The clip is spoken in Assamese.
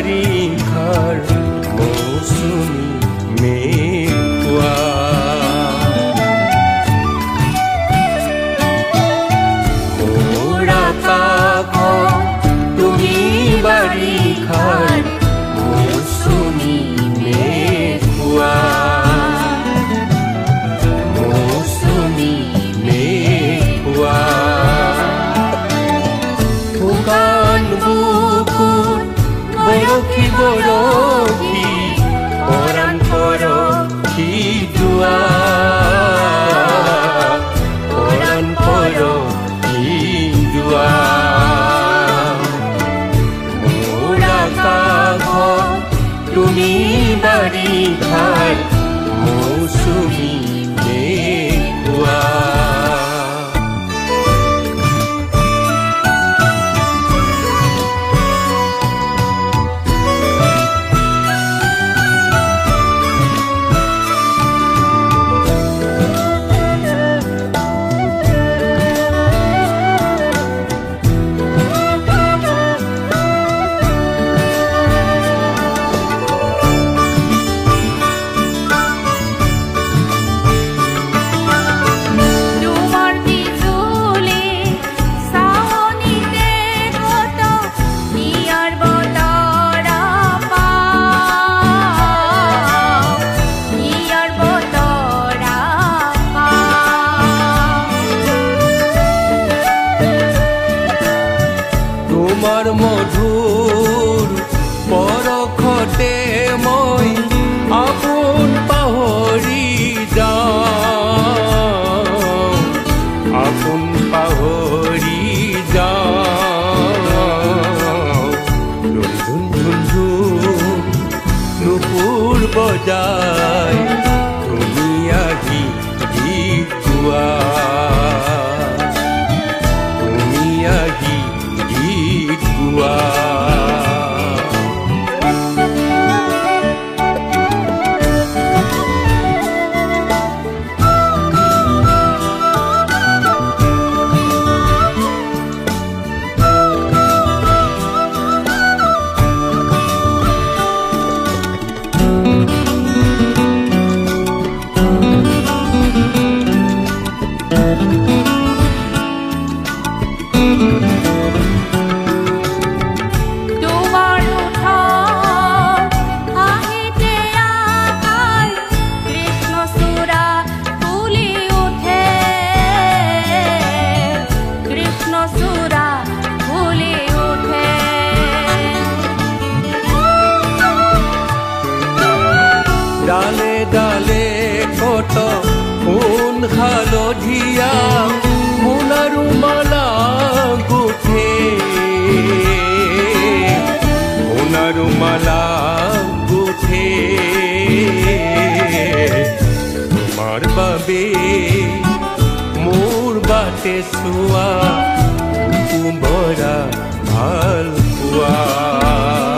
বাৰিষাৰ মৌচুমী মেঘুৱা মোৰ আকাশত তুমি বাৰিষাৰ মৌচুমী মেঘুৱা মৌচুমী মেঘুৱা শুকান বুকুত বৰশী বৰশী পৰাণ পৰশী যোৱা পৰাণ পৰশী যোৱা মোৰ আকাশত তুমি বাৰিষাৰ মৌচুমী মেঘুৱা তোমাৰ মধুৰ পৰশতে মই আপোন পাহৰি যাওঁ আপোন পাহৰি যাওঁ ধুন ধুন ধুন নুপুৰ বজাই তুমি আহি গীত গোৱা তুমি আহি গীত গোৱা ডালে ডালে কত সোণ হালধীয়া ফুল আৰু মালা গুঠে সোণ আৰু মালা গুঠে তোমাৰ বাবে মোৰ বাটে চোৱা কুম্ভৰা ভাল পোৱা